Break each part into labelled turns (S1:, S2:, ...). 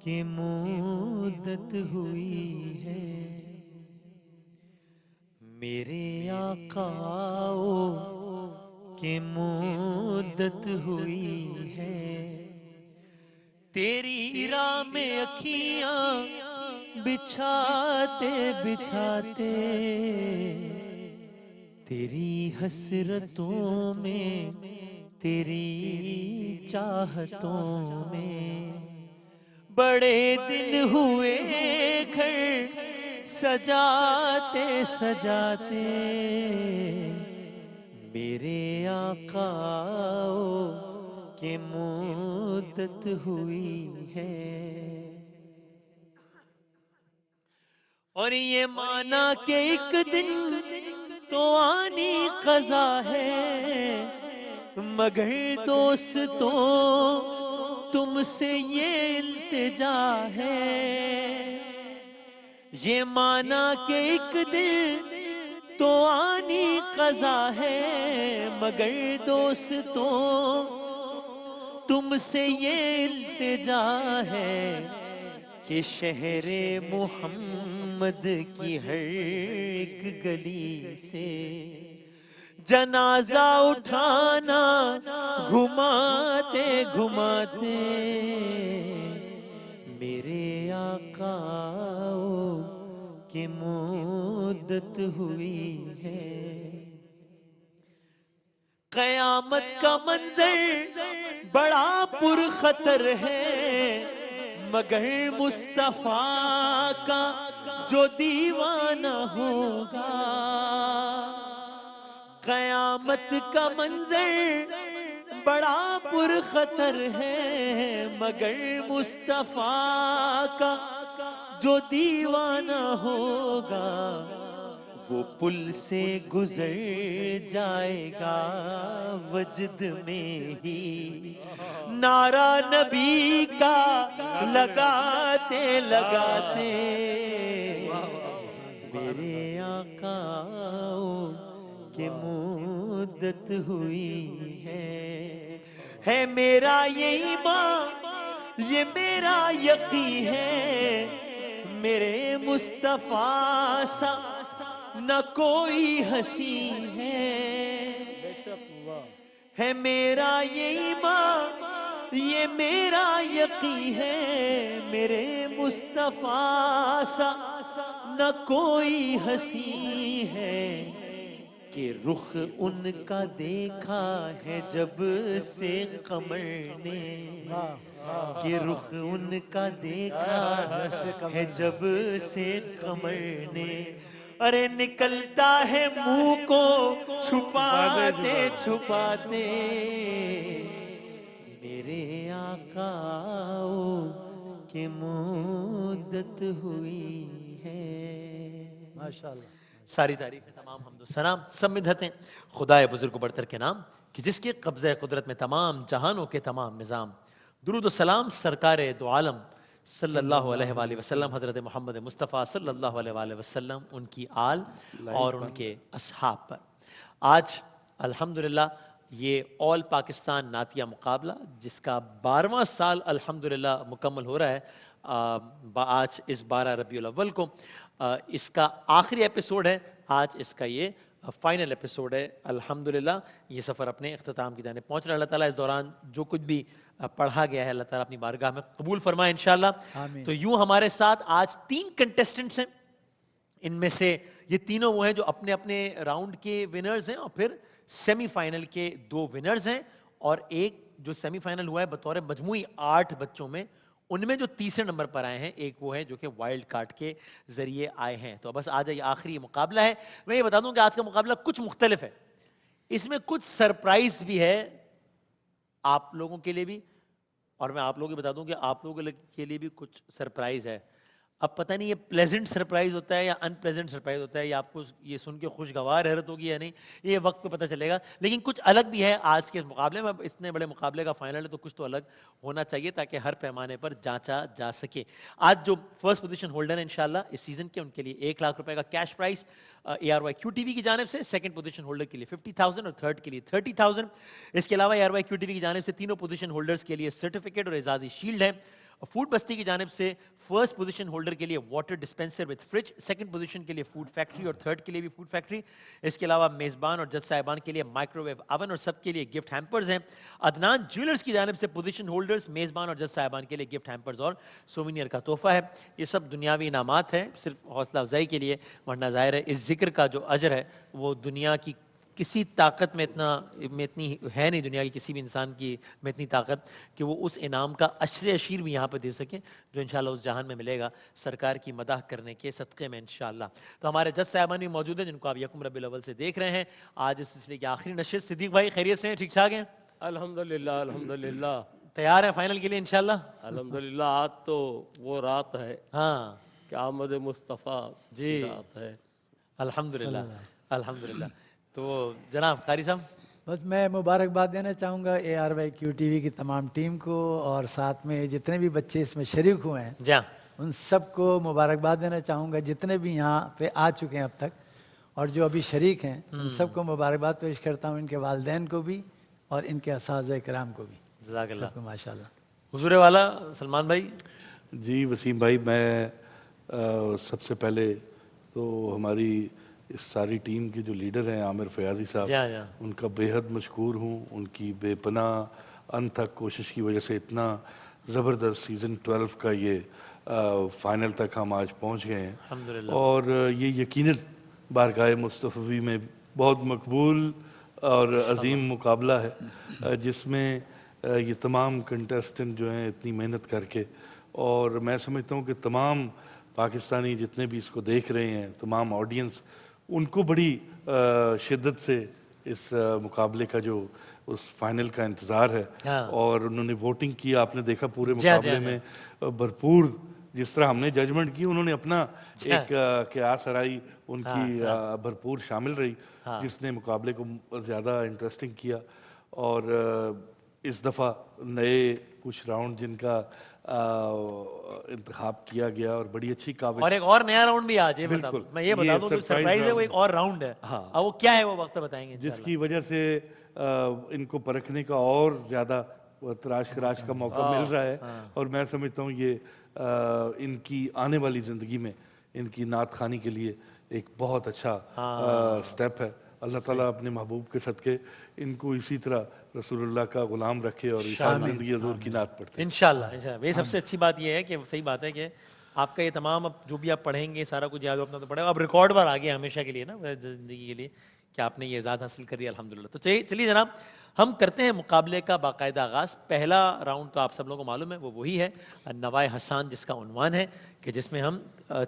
S1: کی مدت ہوئی ہے، میرے آقاؤ کی مدت ہوئی ہے، تیری راہ میں اکھیاں بچھاتے بچھاتے، تیری حسرتوں میں تیری چاہتوں میں، بڑے دن ہوئے گھر سجاتے سجاتے، میرے آقاؤ کی مدت ہوئی ہے۔ اور یہ مانا کہ ایک دن تو آنی قضا ہے، مگر دوستوں تم سے یہ التجا ہے، یہ مانا کہ ایک دن تو آنی قضا ہے، مگر دوستوں تم سے یہ التجا ہے کہ شہر محمد کی ہر ایک گلی سے جنازہ اٹھانا گھماتے گھماتے، میرے آقاؤ کی مدت ہوئی ہے۔ قیامت کا منظر بڑا پرخطر ہے، مگر مصطفیٰ کا جو دیوانہ ہوگا، قیامت کا منظر بڑا پرخطر ہے، مگر مصطفیٰ کا جو دیوانہ ہوگا، وہ پل سے گزر جائے گا وجد میں ہی، نعرہ نبی کا لگاتے لگاتے، میرے آقاؤ کی مدت ہوئی ہے میرا یہ ایمان یہ میرا یقین ہے، میرے مصطفیٰ سا نہ کوئی حسین ہے میرا یہ ایمان یہ میرا یقین ہے، میرے مصطفیٰ سا نہ کوئی حسین ہے، کہ رخ ان کا دیکھا ہے جب سے قمر نے، کہ رخ ان کا دیکھا ہے جب سے قمر نے، ارے نکلتا ہے منہ کو چھپاتے چھپاتے، میرے آقاؤ کی مدت ہوئی ہے۔
S2: ماشاءاللہ۔
S1: ساری تعریف تمام حمد و سلام سب مدحتیں خدائے بزرگ و برتر کے نام کہ جس کے قبضہ قدرت میں تمام جہانوں کے تمام نظام۔ درود و سلام سرکار دو عالم صلی اللہ علیہ وآلہ وسلم حضرت محمد مصطفیٰ صلی اللہ علیہ وآلہ وسلم، ان کی آل اور ان کے اصحاب پر۔ آج الحمدللہ یہ آل پاکستان نعتیہ مقابلہ جس کا 12واں سال الحمدللہ مکمل ہو رہا ہے، آج اس 12 ربیع الاول کو اس کا آخری ایپیسوڈ ہے، آج اس کا یہ فائنل ایپیسوڈ ہے۔ الحمدللہ یہ سفر اپنے اختتام کی جانب پہنچ رہا ہے۔ اللہ تعالیٰ اس دوران جو کچھ بھی پڑھا گیا ہے اللہ تعالیٰ اپنی بارگاہ میں قبول فرمائے انشاءاللہ۔ تو یوں ہمارے ساتھ آج 3 کنٹیسٹنٹس ہیں، ان میں سے یہ تینوں وہ ہیں جو اپنے اپنے راؤنڈ کے ونرز ہیں، اور پھر سیمی فائنل کے 2 ونرز ہیں، اور ایک جو سیمی فائنل ہوا ہے بطور مجموعی 8 بچوں میں، ان میں جو تیسرے نمبر پر آئے ہیں ایک وہ ہے جو کہ وائلڈ کارڈ کے ذریعے آئے ہیں۔ تو بس آج یہ آخری مقابلہ ہے۔ میں یہ بتا دوں کہ آج کا مقابلہ کچھ مختلف ہے، اس میں کچھ سرپرائز بھی ہے آپ لوگوں کے لیے بھی، اور میں آپ لوگوں کو بتا دوں کہ آپ لوگوں کے لیے بھی کچھ سرپرائز ہے۔ اب پتہ نہیں یہ پلیزنٹ سرپرائز ہوتا ہے یا ان پلیزنٹ سرپرائز ہوتا ہے، یا آپ کو یہ سن کے خوشگوار حیرت ہوگی یا نہیں، یہ وقت پہ پتہ چلے گا. لیکن کچھ الگ بھی ہے آج کے اس مقابلے میں. اب اتنے بڑے مقابلے کا فائنل ہے تو کچھ تو الگ ہونا چاہیے تاکہ ہر پیمانے پر جانچا جا سکے. آج جو فرسٹ پوزیشن ہولڈر ہیں انشاءاللہ اس سیزن کے، ان کے لیے 1,00,000 روپے کا کیش پرائز ARYQ-TV کی جانب سے، سیکنڈ پوزیشن ہولڈر کے لیے 50,000 اور تھرڈ کے لیے 30,000. اس کے علاوہ ARYQ-TV کی جانب سے تینوں پوزیشن ہولڈرز کے لیے سرٹیفکیٹ اور اعزازی شیلڈ ہے. فوڈ بستی کی جانب سے فرسٹ پوزیشن ہولڈر کے لیے water dispenser with fridge, second position کے لیے فوڈ فیکٹری اور تھرڈ کے لیے بھی فوڈ فیکٹری. اس کے علاوہ میزبان اور جج صاحبان کے لیے مائکرو ویو اوون اور سب کے لیے گفٹ ہیمپرز ہیں. عدنان جیولرز کی جانب سے پوزیشن ہولڈرز، میزبان اور جج صاحبان کے لیے گفٹ ہیمپرز اور سووینئر کا تحفہ ہے. یہ سب دنیاوی انعامات ہیں صرف حوصلہ افزائی کے لیے، ورنہ ظاہر ہے اس ذکر کا جو اجر ہے وہ دنیا کی کسی طاقت میں اتنی ہے نہیں، دنیا کی کسی بھی انسان کی میں اتنی طاقت کہ وہ اس انعام کا عشر بھی یہاں پہ دے سکیں جو انشاءاللہ اس جہان میں ملے گا سرکار کی مداح کرنے کے صدقے میں انشاءاللہ. تو ہمارے جج صاحبان بھی موجود ہیں جن کو آپ یکم ربیع الاول سے دیکھ رہے ہیں. آج اس سلسلے کی آخری نشست. صدیق بھائی خیریت سے ہیں؟ ٹھیک ٹھاک ہیں؟
S2: الحمدللہ الحمدللہ
S1: تیار ہیں فائنل کے لیے انشاءاللہ؟
S2: الحمدللہ. آج تو وہ رات ہے
S1: ہاں
S2: کہ آمد مصطفیٰ کی رات ہے.
S1: الحمدللہ الحمدللہ. تو جناب قاری صاحب،
S3: بس میں مبارکباد دینا چاہوں گا ARYQ-TV کی تمام ٹیم کو، اور ساتھ میں جتنے بھی بچے اس میں شریک ہوئے ہیں
S1: جہاں
S3: ان سب کو مبارکباد دینا چاہوں گا، جتنے بھی یہاں پہ آ چکے ہیں اب تک اور جو ابھی شریک ہیں ان سب کو مبارکباد پیش کرتا ہوں، ان کے والدین کو بھی اور ان کے اساتذہ کرام کو بھی.
S1: جزاک اللہ.
S3: سب کو ماشاءاللہ.
S1: حضور والا سلمان بھائی.
S4: جی وسیم بھائی، میں سب سے پہلے تو ہماری اس ساری ٹیم کے جو لیڈر ہیں عامر فیاضی صاحب، ان کا بے حد مشکور ہوں. ان کی بے پناہ ان تک کوشش کی وجہ سے اتنا زبردست سیزن 12 کا یہ فائنل تک ہم آج پہنچ گئے ہیں. اور یہ یقیناً بارگاہ مصطفی میں بہت مقبول اور عظیم مقابلہ ہے جس میں یہ تمام کنٹیسٹنٹ جو ہیں اتنی محنت کر کے، اور میں سمجھتا ہوں کہ تمام پاکستانی جتنے بھی اس کو دیکھ رہے ہیں، تمام آڈینس، ان کو بڑی شدت سے اس مقابلے کا جو اس فائنل کا انتظار ہے. اور انہوں نے ووٹنگ کی، آپ نے دیکھا پورے مقابلے میں بھرپور جس طرح ہم نے ججمنٹ کی، انہوں نے اپنا ایک قیاس آرائی ان کی بھرپور شامل رہی جس نے مقابلے کو زیادہ انٹرسٹنگ کیا. اور اس دفعہ نئے کچھ راؤنڈ جن کا انتخاب کیا گیا اور بڑی اچھی کاوش.
S1: اور ایک اور نیا راؤنڈ بھی آج ہے.
S4: بالکل،
S1: میں یہ بتا دوں کہ سرپرائز ہے، وہ ایک اور راؤنڈ ہے. اب وہ کیا ہے وہ وقت بتائیں گے
S4: جس کی وجہ سے ان کو پرکھنے کا اور زیادہ تراش خراش کا موقع مل رہا ہے. اور میں سمجھتا ہوں یہ ان کی آنے والی زندگی میں ان کی نعت خوانی کے لیے ایک بہت اچھا سٹیپ ہے. اللہ تعالیٰ اپنے محبوب کے صدقے ان کو اسی طرح رسول اللہ کا غلام رکھے اور ساری زندگی حضور کی نعت پڑھتے ہیں
S1: انشاءاللہ. یہ سب سے اچھی بات یہ ہے کہ صحیح بات ہے کہ آپ کا یہ تمام اب جو بھی آپ پڑھیں گے سارا کچھ یاد اپنا تو پڑھے گا. اب ریکارڈ پر آ گیا ہمیشہ کے لیے نا، زندگی کے لیے، کہ آپ نے یہ اعزاز حاصل کر لیا الحمدللہ. تو چلیے جناب ہم کرتے ہیں مقابلے کا باقاعدہ آغاز. پہلا راؤنڈ تو آپ سب لوگوں کو معلوم ہے وہ وہی ہے نوائے حسان، جس کا عنوان ہے کہ جس میں ہم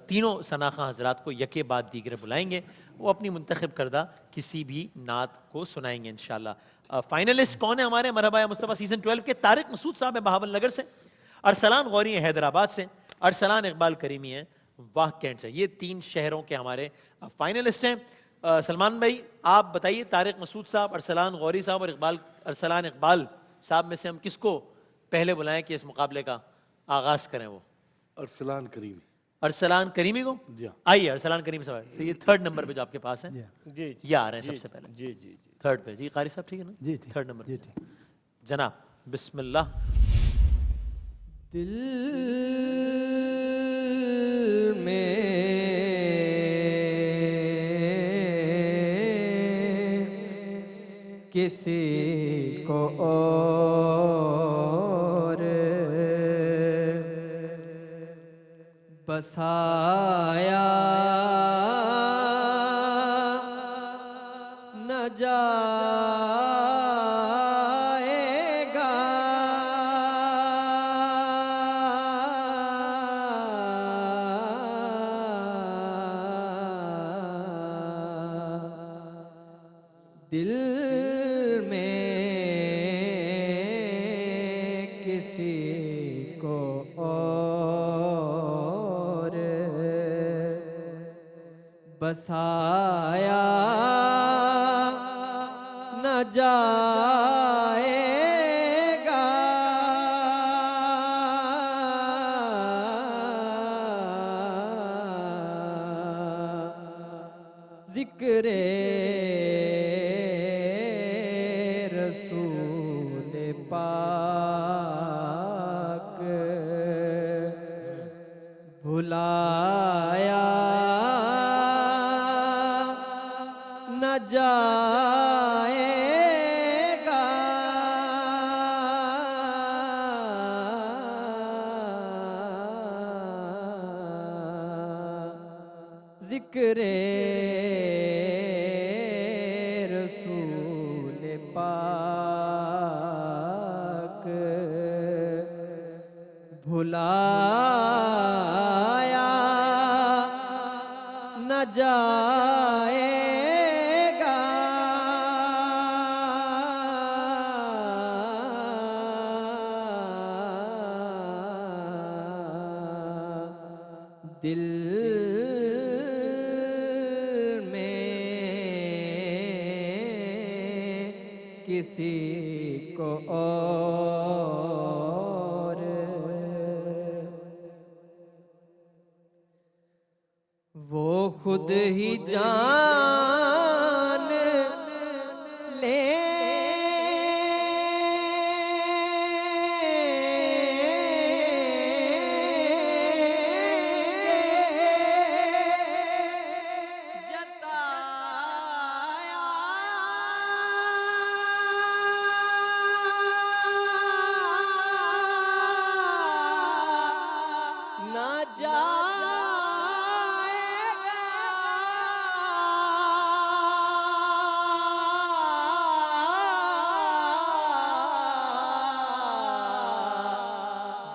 S1: تینوں ثناخواں حضرات کو یکے بعد دیگرے بلائیں گے، وہ اپنی منتخب کردہ کسی بھی نعت کو سنائیں گے انشاءاللہ. فائنلسٹ کون ہے ہمارے مرحبا یا مصطفیٰ سیزن 12 کے؟ طارق مسعود صاحب ہیں بہاول نگر سے، ارسلان غوری ہیں حیدرآباد سے، ارسلان اقبال کریمی ہیں واہ کینٹ سے. یہ 3 شہروں کے ہمارے فائنلسٹ ہیں. سلمان بھائی آپ بتائیے، طارق مسعود صاحب، ارسلان غوری صاحب اور ارسلان اقبال صاحب میں سے ہم کس کو پہلے بلائیں کہ اس مقابلے کا آغاز کریں؟ وہ
S4: ارسلان کریمی.
S1: ارسلان کریمی کو آئیے. ارسلان کریمی صاحب یہ 3rd نمبر پہ جو آپ کے پاس ہے یہ آ رہے ہیں سب سے پہلے.
S2: جی جی
S1: 3rd پہ. جی قاری صاحب ٹھیک ہے نا؟
S3: جی
S1: 3rd نمبر جناب. بسم اللہ.
S5: دل میں کسی کو اور بسایا نہ جائے گا. دل میں کسی کو اور بسایا نہ جائے گا، ذکر رسول پاک بھلایا نہ جائے گا، ذکر رسول پاک بھلایا نہ جائے گا، دل میں کسی کو اور وہ خود ہی جان لے نہ جائے گا،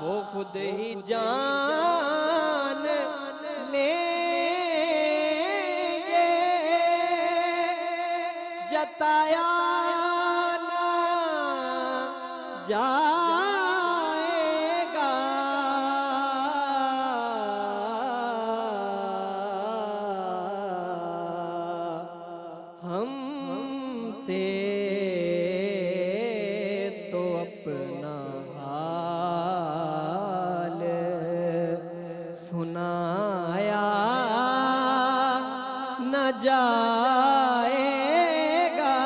S5: وہ خود ہی جان لیں گے، جتایا نہ جائے گا، ہم سے تو اپنا حال سنایا نہ جائے گا،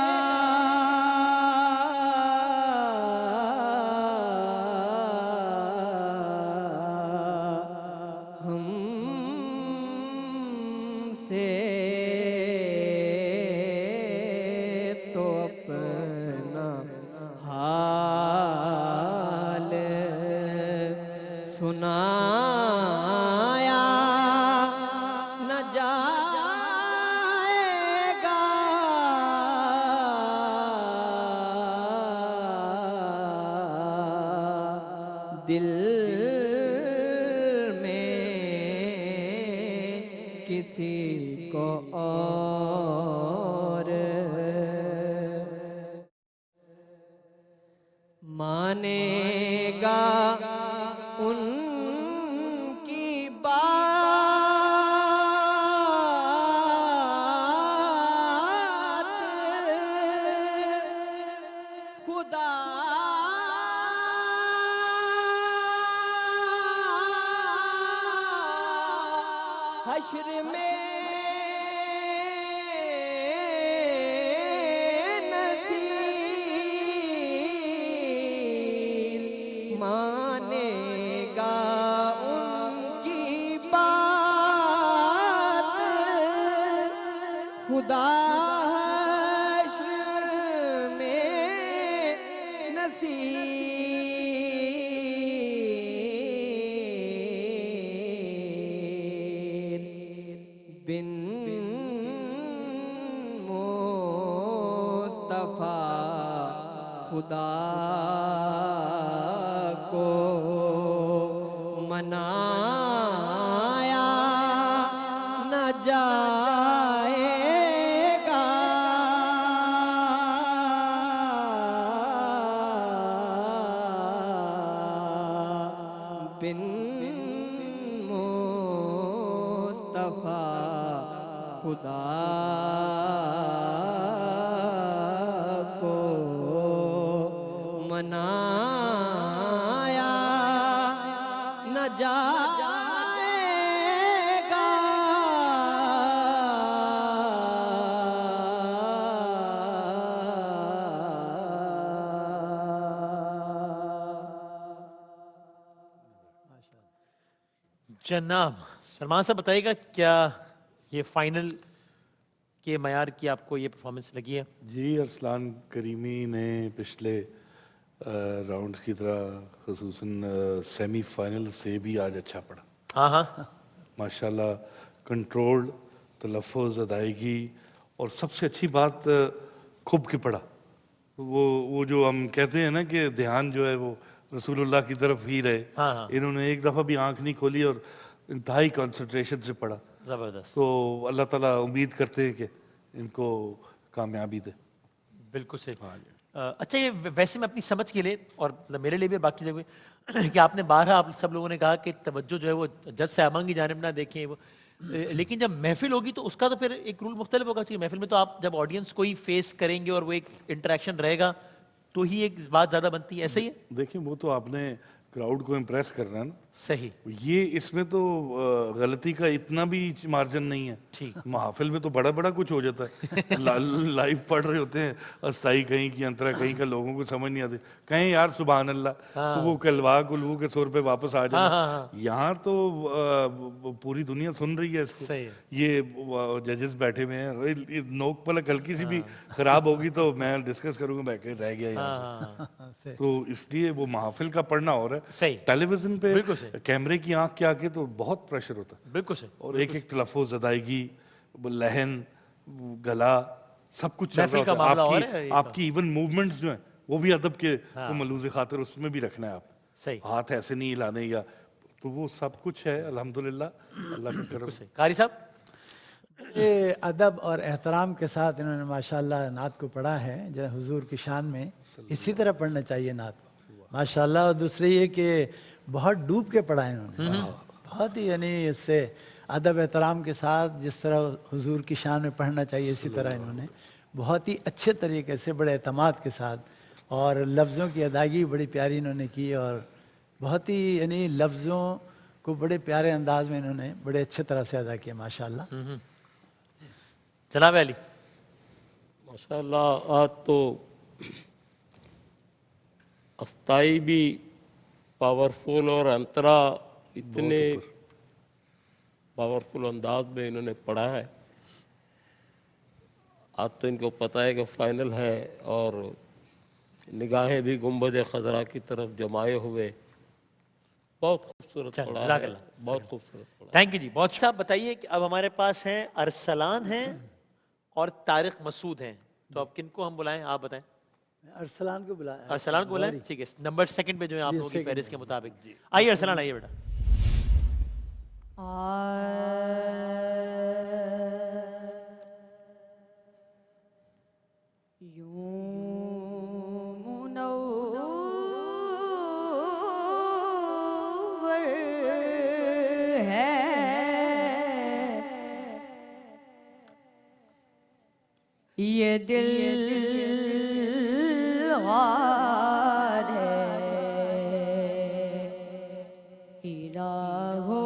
S5: ہم سے تو اپنا حال سنایا نہ جائے گا، دل میں کسی کو اور مانے گا ان کی بات، خدا حشر میں نذیر مانے گا ان کی بات، خدا حشر میں نذیر بن مصطفیٰ خدا کو منایا نہ جائے گا، بن مصطفیٰ खुदा को मनाया न जाएगा।
S1: जनाब सलमान साहब बताइएगा, क्या ये फाइनल के मयार की आपको ये परफॉर्मेंस लगी है?
S4: जी, अरसलान करीमी ने पिछले राउंड की तरह खुसूसन सेमीफाइनल से भी आज अच्छा पढ़ा
S1: हाँ हाँ
S4: माशाल्लाह। कंट्रोल्ड तलफ़ुज़, अदायगी, और सबसे अच्छी बात खूब के पढ़ा। वो जो हम कहते हैं ना कि ध्यान जो है वो रसूलुल्लाह की तरफ ही रहे।
S1: हाँ, हाँ।
S4: इन्होंने एक दफ़ा भी आंख नहीं खोली और इंतहाई कंसंट्रेशन से पढ़ा।
S1: ज़बरदस्त,
S4: तो अल्लाह ताला उम्मीद करते हैं कि इनको कामयाबी दे।
S1: बिल्कुल सही। अच्छा, ये वैसे मैं अपनी समझ के लिए और मतलब मेरे लिए भी बाकी जगह कि आपने बारहा आप सब लोगों ने कहा कि तवज्जो जो है वो जज साहबान की जानिब ना देखें वो, लेकिन जब महफिल होगी तो उसका तो फिर एक रूल मुख्तलिफ होगा, क्योंकि महफिल में तो आप जब ऑडियंस को ही फेस करेंगे और वो एक इंटरेक्शन रहेगा तो ही एक बात ज़्यादा बनती है, ऐसा ही है?
S4: देखिए, वो तो आपने क्राउड को इम्प्रेस करना है ना।
S1: सही,
S4: ये इसमें तो गलती का इतना भी मार्जिन नहीं है।
S1: ठीक।
S4: महफिल में तो बड़ा बड़ा कुछ हो जाता है। लाइव पढ़ रहे होते हैं, अस्थाई कहीं की अंतरा कहीं का, लोगों को समझ नहीं आती, कहीं यार सुभान अल्लाह, तो वो कलवा कुलवू के सुर पे वापस आ जाना। यहाँ तो पूरी दुनिया सुन रही है इसको।
S1: सही है।
S4: ये जजेस बैठे हुए हैं, नोक पलक हल्की सी भी खराब होगी तो मैं डिस्कस करूंगा, मैं रह गया यहाँ से। तो इसलिए वो महफिल का पढ़ना और है।
S1: सही।
S4: टेलीविजन पे
S1: बिल्कुल सही।
S4: कैमरे की आंख के आगे तो बहुत प्रेशर होता है,
S1: बिल्कुल सही।
S4: और एक एक तलफ़ुज़, अदायगी, वो लहन, वो गला, सब कुछ चल
S1: महफिल का
S4: रहा
S1: मामला
S4: होता
S1: और
S4: है।
S1: है ये
S4: आपकी इवन मूवमेंट्स जो हैं वो भी अदब के को मलूज़ खातिर उसमें भी रखना है आप।
S1: सही।
S4: हाथ ऐसे नहीं हिलाने, या तो वो सब कुछ है अल्हम्दुलिल्लाह, अल्लाह का करम।
S1: बिल्कुल सही। कारी साहब,
S3: ये अदब और एहतराम के साथ इन्होंने माशाल्लाह नात को पढ़ा है, जो हुजूर की शान में इसी तरह पढ़ना चाहिए नात को माशाल्लाह। और दूसरी ये कि बहुत डूब के पढ़ा है इन्होंने, बहुत ही, यानी इससे अदब एहतराम के साथ जिस तरह हुजूर की शान में पढ़ना चाहिए इसी तरह इन्होंने बहुत ही अच्छे तरीके से, बड़े एतमाद के साथ, और लफ्ज़ों की अदायगी बड़ी प्यारी इन्होंने की, और बहुत ही यानी लफ्ज़ों को बड़े प्यारे अंदाज में इन्होंने बड़े अच्छे तरह से अदा किया माशाल्लाह।
S1: जनाब अली।
S2: माशाल्लाह, आज तो अस्थाई भी पावरफुल और अंतरा इतने पावरफुल अंदाज में इन्होंने पढ़ा है। आज तो इनको पता है कि फाइनल है, और निगाहें भी गुंबद खजरा की तरफ जमाए हुए। बहुत खूबसूरत पढ़ा है,
S1: जज़ाकल्लाह।
S2: बहुत खूबसूरत पढ़ा।
S1: थैंक यू जी, बहुत अच्छा। बताइए कि अब हमारे पास हैं अरसलान हैं और तारिक मसूद हैं, तो अब किनको हम बुलाएं, आप बताएं।
S3: अरसलान को बुलाया,
S1: अरसलान को बुलाएं, ठीक है। नंबर सेकंड पे जो है आप
S3: जी,
S1: लोगों की
S3: second
S1: फहरिस्त के
S3: में।
S1: मुताबिक। आइए अरसलान, आइए बेटा।
S6: मुनव्वर है ये दिल गार है इलाहो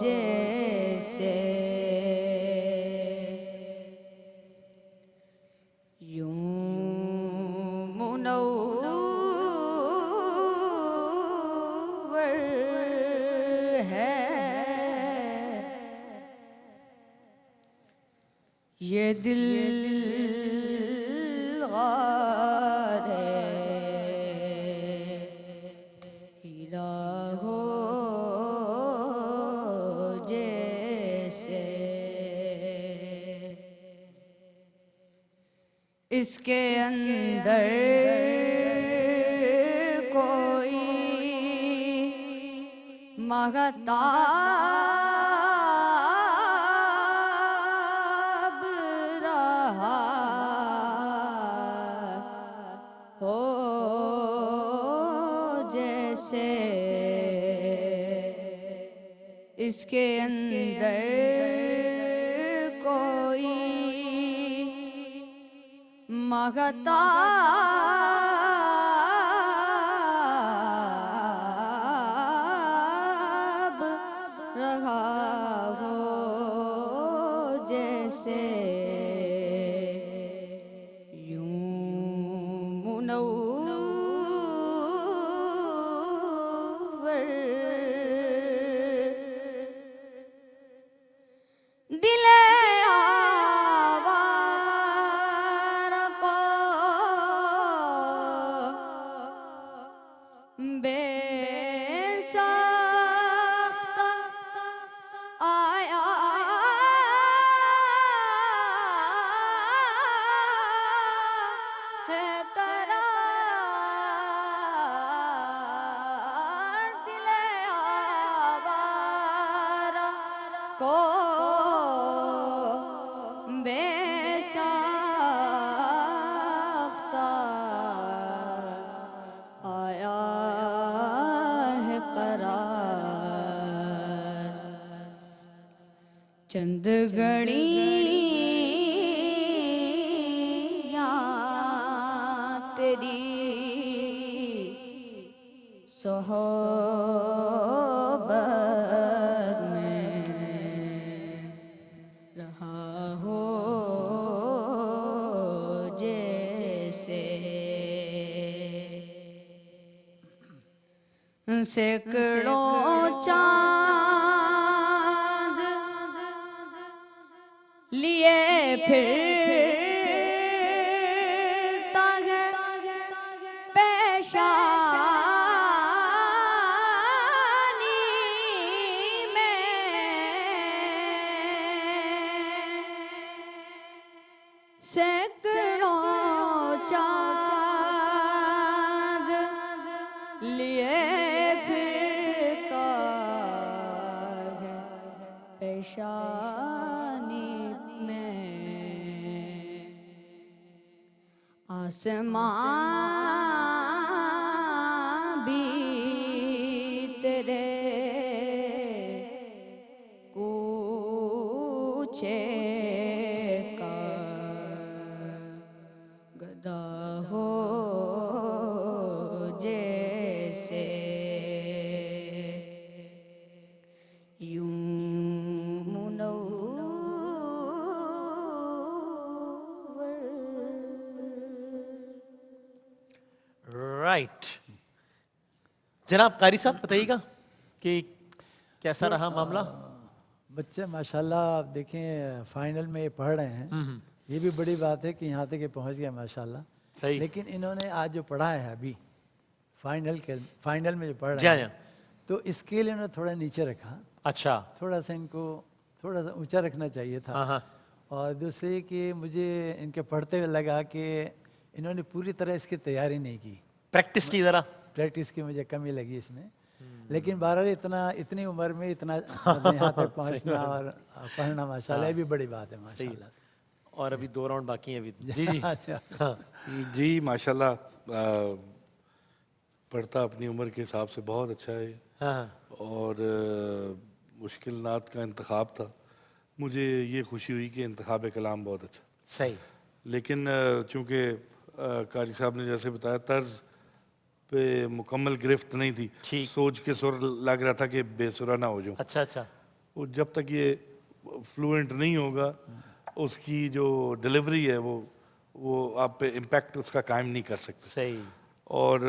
S6: जैसे यूं मुनव्वर है ये दिल गार है इलाहो जैसे इसके अंदर कोई महताब रहा हो जैसे جس کے اندر کوئی مغتاب رہا ہو جیسے یوں منور دل آوارہ کو بے ساختہ آیا ہے قرار دل آوارہ کو بے ساختہ آیا ہے قرار چند گھڑیاں تیری صحبت میں رہا ہو جیسے سینکڑوں چاند لیے پھرتا ہے پیشانی میں سینکڑوں چاند لیے پھرتا ہے پیشانی میں آسمان بھی تیرے کوچے کا گدا ہو جیسے یوں
S1: رائٹ جناب قاری صاحب بتائیے گا کہ کیسا رہا معاملہ؟
S3: بچے ماشاءاللہ آپ دیکھیں فائنل میں یہ پڑھ رہے ہیں، یہ بھی بڑی بات ہے کہ یہاں تک یہ پہنچ گیا ماشاءاللہ.
S1: صحیح.
S3: لیکن انہوں نے آج جو پڑھا ہے ابھی فائنل میں جو پڑھ
S1: جی
S3: رہے ہیں
S1: ہاں.
S3: تو اسکیل انہوں نے تھوڑا نیچے رکھا،
S1: اچھا.
S3: تھوڑا سا ان کو تھوڑا سا اونچا رکھنا چاہیے تھا. اور دوسری کہ مجھے ان کے پڑھتے ہوئے لگا کہ انہوں نے پوری طرح اس کی تیاری نہیں کی،
S1: پریکٹس کی ذرا.
S3: پریکٹس کی مجھے کمی لگی اس میں. لیکن بہرحال اتنی عمر میں اتنا یہاں تک پہنچنا اور پڑھنا ماشاءاللہ یہ بھی بڑی بات ہے ماشاءاللہ.
S1: اور ابھی 2 راؤنڈ باقی ہیں ابھی. جی جی.
S4: جی ماشاءاللہ پڑھتا اپنی عمر کے حساب سے بہت اچھا ہے اور مشکل نعت کا انتخاب تھا. مجھے یہ خوشی ہوئی کہ انتخاب کلام بہت اچھا.
S1: صحیح.
S4: لیکن چونکہ قاری صاحب نے جیسے بتایا طرز پہ مکمل گرفت نہیں تھی، سوچ کے سر لگ رہا تھا کہ بے سرا نہ ہو جاؤں.
S1: اچھا اچھا.
S4: وہ جب تک یہ فلوئنٹ نہیں ہوگا اس کی جو ڈیلیوری ہے وہ آپ پہ امپیکٹ اس کا قائم نہیں کر سکتے.
S1: صحیح.
S4: اور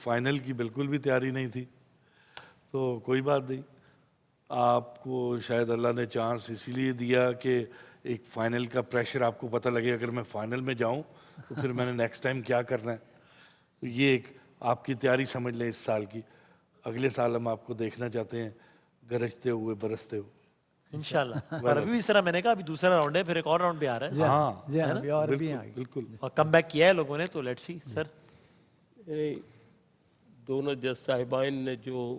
S4: فائنل کی بالکل بھی تیاری نہیں تھی تو کوئی بات نہیں. آپ کو شاید اللہ نے چانس اسی لیے دیا کہ ایک فائنل کا پریشر آپ کو پتہ لگے اگر میں فائنل میں جاؤں تو پھر میں نے نیکسٹ ٹائم کیا کرنا ہے. تو یہ ایک آپ کی تیاری سمجھ لیں اس سال کی. اگلے سال ہم آپ کو دیکھنا چاہتے ہیں گرجتے ہوئے برستے ہوئے
S1: انشاءاللہ. اور ابھی اس طرح میں نے کہا ابھی دوسرا راؤنڈ ہے، پھر ایک اور راؤنڈ بھی آ رہا ہے.
S4: ہاں
S3: بالکل.
S1: اور کم بیک کیا ہے لوگوں نے تو لیٹس سی. سر
S2: دونوں جج صاحبان نے جو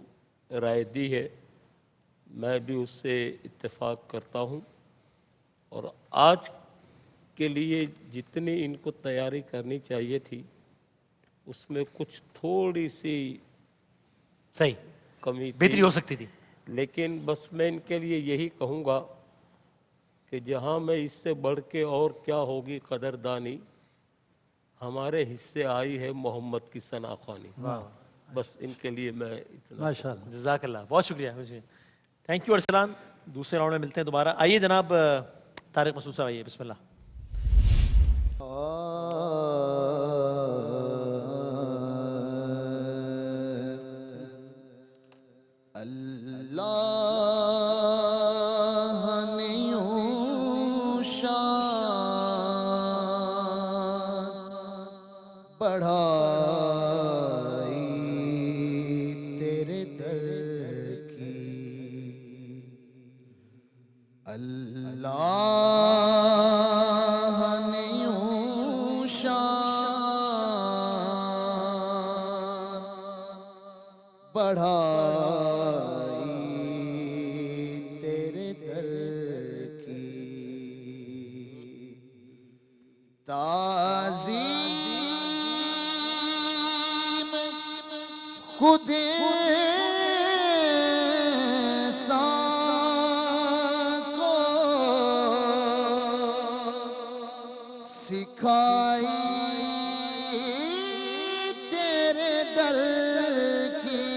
S2: رائے دی ہے میں بھی اس سے اتفاق کرتا ہوں. اور آج کے لیے جتنی ان کو تیاری کرنی چاہیے تھی اس میں کچھ تھوڑی سی
S1: صحیح
S2: کمی
S1: بہتری ہو سکتی تھی.
S2: لیکن بس میں ان کے لیے یہی کہوں گا کہ جہاں میں اس سے بڑھ کے اور کیا ہوگی قدردانی، ہمارے حصے آئی ہے محمد کی ثنا خوانی. بس ان کے لیے میں اتنا.
S3: ماشاء اللہ.
S1: جزاک اللہ، بہت شکریہ. Thank you Arsalan. دوسرے راؤنڈ میں ملتے ہیں دوبارہ. آئیے جناب طارق مسعود صاحب، آئیے. بسم اللہ.
S5: اللہ نے یوں شان بڑھائی تیرے در کی، اللہ نے یوں شان بڑھائی تیرے در کی، تعظیم خود انسان کو سکھائی تیرے در کی،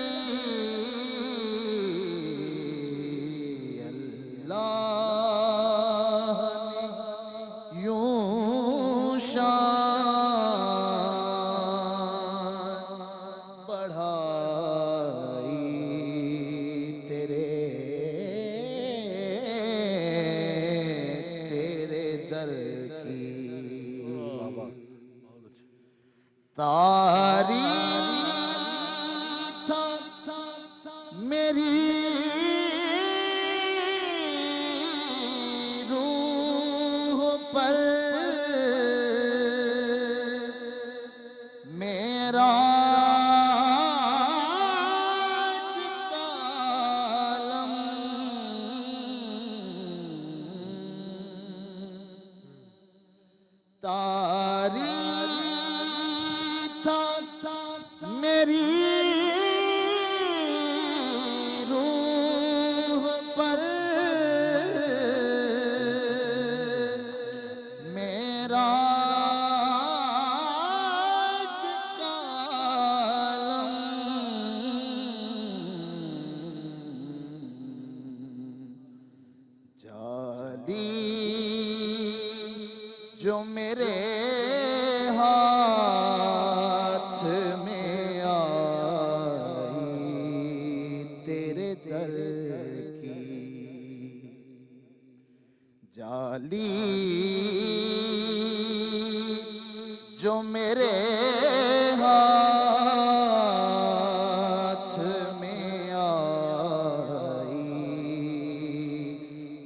S5: اللہ نے یوں شان بڑھائی تیرے در کی، تعریف تھا میری روح پر، میرا کالم تعریف تھا میری روح پر، میرا کالم جالی جو میرے ہاتھ میں آئی تیرے در کی، جالی جو میرے ہاتھ میں آئی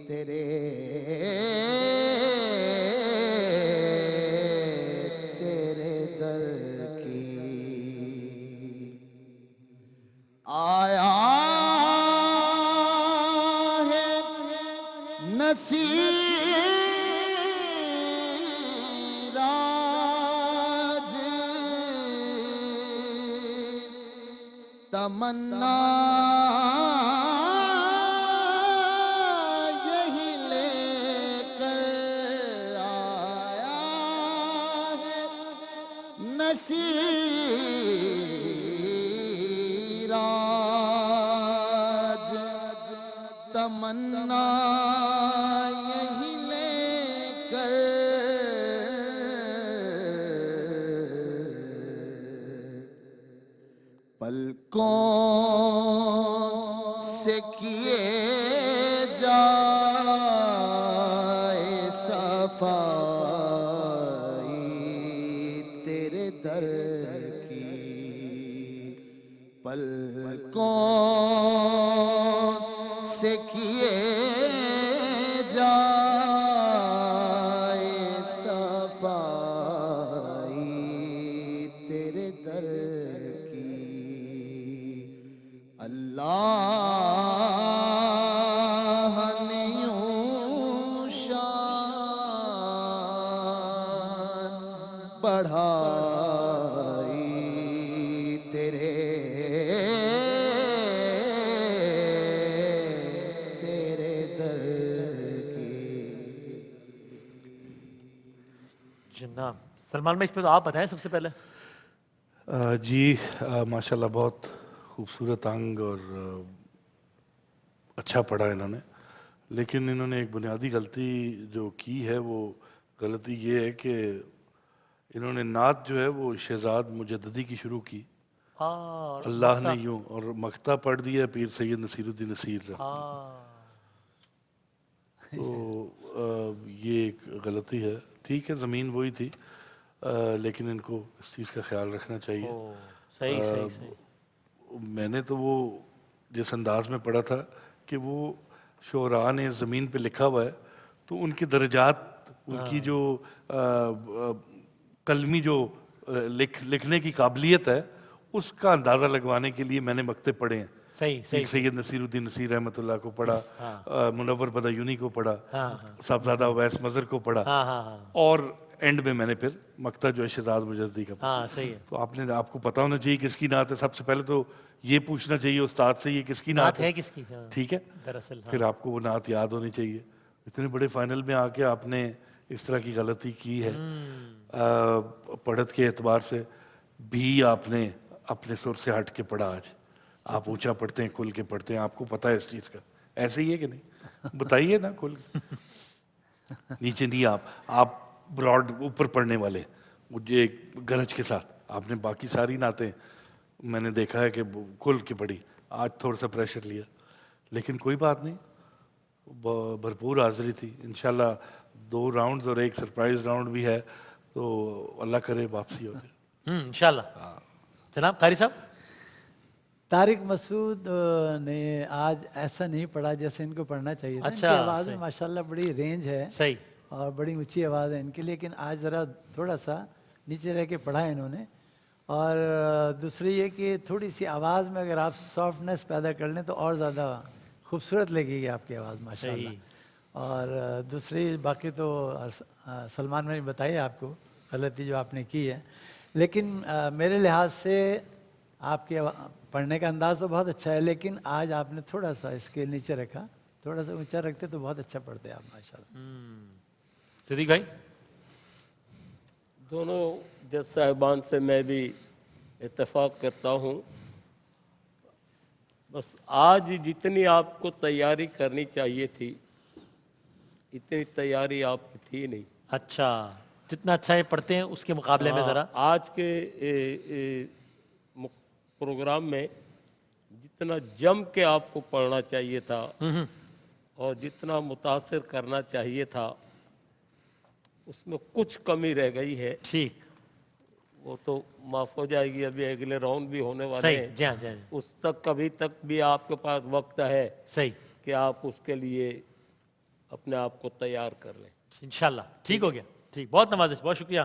S5: تیرے در کی، آیا ہے نصیر آج تمنا یہی لے کر آیا ہے نصیر آج تمنا یہی لے کر، پلکوں سے کیے جائے صفائی تیرے در کی، پلکوں سے کیے جائے صفائی تیرے در کی، اللہ نے یوں شان بڑھائی تیرے
S1: जनाब सलमान भाई, इस पे तो आप बताएं सबसे पहले।
S4: जी माशाल्लाह बहुत खूबसूरत अंग और अच्छा पढ़ा इन्होंने, लेकिन इन्होंने एक बुनियादी गलती जो की है, वो गलती ये है कि इन्होंने नात जो है वो शहजाद मुजद्ददी की शुरू की,
S1: हाँ,
S4: अल्लाह ने यूं, और मक्ता पढ़ दिया पीर सैयद नसीरुद्दीन नसीर रहमतुल्लाह।
S1: हाँ,
S4: तो ये एक गलती है। ठीक है, ज़मीन वही थी, लेकिन इनको इस चीज़ का ख्याल रखना चाहिए।
S1: ओ, सही सही सही।
S4: मैंने तो वो जिस अंदाज में पढ़ा था कि वो शोरा ने ज़मीन पे लिखा हुआ है, तो उनके दर्जात, उनकी जो कलमी जो लिखने की काबिलियत है, उसका अंदाज़ा लगवाने के लिए मैंने मक्ते पढ़े हैं।
S1: सही सही।
S4: सैयद नसीरुद्दीन नसीर रहमतुल्लाह को पढ़ा, मुनव्वर बदायूनी को पढ़ा,
S1: हाँ
S4: साहबजादा अवैस मज़र को पढ़ा,
S1: हाँ हाँ हाँ
S4: और एंड में मैंने फिर मक्ता जो है शहजाद मुजद्दी का पढ़ा।
S1: हाँ, सही है।
S4: तो आपको पता होना चाहिए किसकी नात है। सबसे पहले तो ये पूछना चाहिए उस्ताद से, ये किसकी
S1: नात
S4: नात
S1: है किसकी? हाँ,
S4: ठीक है,
S1: दरअसल हाँ।
S4: फिर आपको वो नात याद होनी चाहिए। इतने बड़े फाइनल में आके आपने इस तरह की गलती की है, पढ़त के एतबार से भी आपने अपने सुर से हट के पढ़ा। आज आप ऊंचा पढ़ते हैं, खुल के पढ़ते हैं, आपको पता है इस चीज़ का, ऐसे ही है कि नहीं? बताइए ना खुल के। नीचे नहीं, आप ब्रॉड ऊपर पढ़ने वाले, मुझे गरज के साथ आपने बाकी सारी नातें मैंने देखा है कि खुल के पढ़ी। आज थोड़ा सा प्रेशर लिया, लेकिन कोई बात नहीं, भरपूर हाजिरी थी। इंशाल्लाह 2 राउंड्स और एक सरप्राइज राउंड भी है, तो अल्लाह करे वापसी हो जाए
S1: इंशाल्लाह। जनाब कारी साहब।
S3: तारिक मसूद ने आज ऐसा नहीं पढ़ा जैसे इनको पढ़ना चाहिए था।
S1: अच्छा,
S3: इनकी आवाज़
S1: सही।
S3: में माशाल्लाह बड़ी रेंज है
S1: सही।
S3: और बड़ी ऊंची आवाज़ है इनकी, लेकिन आज ज़रा थोड़ा सा नीचे रह के पढ़ा है इन्होंने। और दूसरी ये कि थोड़ी सी आवाज़ में अगर आप सॉफ्टनेस पैदा कर लें तो और ज़्यादा खूबसूरत लगेगी आपकी आवाज़ माशाल्लाह। और दूसरी बाकी तो सलमान ने बताई आपको गलती जो आपने की है, लेकिन मेरे लिहाज से आपके पढ़ने का अंदाज़ तो बहुत अच्छा है, लेकिन आज आपने थोड़ा सा इसके नीचे रखा, थोड़ा सा ऊंचा रखते तो बहुत अच्छा पढ़ते आप माशाल्लाह।
S1: सिद्दीक भाई।
S2: दोनों जज साहिबान से मैं भी इत्तेफाक करता हूँ। बस आज जितनी आपको तैयारी करनी चाहिए थी, इतनी तैयारी आपकी थी नहीं।
S1: अच्छा, जितना अच्छा ये पढ़ते हैं उसके मुकाबले में ज़रा
S2: आज के प्रोग्राम में जितना जम के आपको पढ़ना चाहिए था और जितना मुतासिर करना चाहिए था, उसमें कुछ कमी रह गई है।
S1: ठीक,
S2: वो तो माफ़ हो जाएगी, अभी अगले राउंड भी होने वाले
S1: सही।
S2: हैं।
S1: जी हाँ, जी हाँ,
S2: उस तक कभी तक भी आपके पास वक्त है
S1: सही।
S2: कि आप उसके लिए अपने आप को तैयार कर लें।
S1: इंशाल्लाह ठीक हो गया। ठीक, बहुत नवाजिश, बहुत शुक्रिया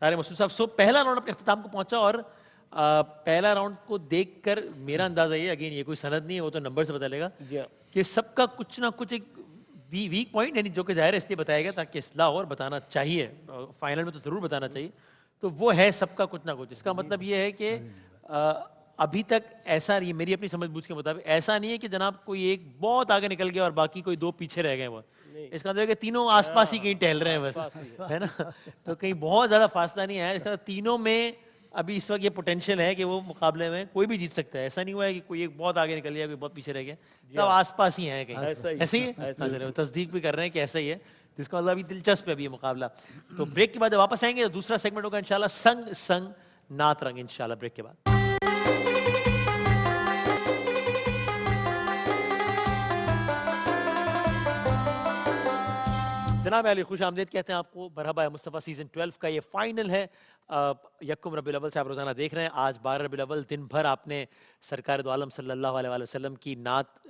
S1: तारिक मसूद साहब। सो पहला राउंड अपने अख्ताम को पहुंचा, और पहला राउंड को देखकर मेरा अंदाजा ये, अगेन ये कोई सनद नहीं है, वो तो नंबर से पता चलेगा
S2: जी हाँ।
S1: कि सबका कुछ ना कुछ एक वीक पॉइंट, यानी जो कि जाहिर है इसलिए बताया गया ताकि इस्लाह और बताना चाहिए, फाइनल में तो ज़रूर बताना चाहिए, तो वो है सबका कुछ ना कुछ। इसका मतलब ये है कि अभी तक ऐसा, ये मेरी अपनी समझ बूझ के मुताबिक ऐसा नहीं है कि जनाब कोई एक बहुत आगे निकल गया और बाकी कोई 2 पीछे रह गए। वो इसका मतलब है कि तीनों आसपास ही कहीं टहल रहे हैं बस, है ना, तो कहीं बहुत ज़्यादा फासला नहीं है। इसका तीनों में अभी इस वक्त ये पोटेंशियल है कि वो मुकाबले में कोई भी जीत सकता है। ऐसा नहीं हुआ है कि कोई एक बहुत आगे निकल गया, कोई बहुत पीछे रह गया, सब आसपास ही हैं कहीं। ऐसे ही है, तस्दीक भी कर रहे हैं कि ऐसा ही है, जिसका मतलब अभी दिलचस्प है अभी ये मुकाबला। तो ब्रेक के बाद वापस आएंगे, तो दूसरा सेगमेंट होगा इंशाल्लाह संग संग नात रंग, इंशाल्लाह ब्रेक के बाद। जनाब अली खुश आमदीद कहते हैं आपको। मरहबा मुस्तफ़ा सीज़न 12 का ये फाइनल है। यक्कुम रबीउल अव्वल से आप रोज़ाना देख रहे हैं। आज 12 रबीउल अव्वल दिन भर आपने सरकार दो आलम सल्लल्लाहु अलैहि वसल्लम की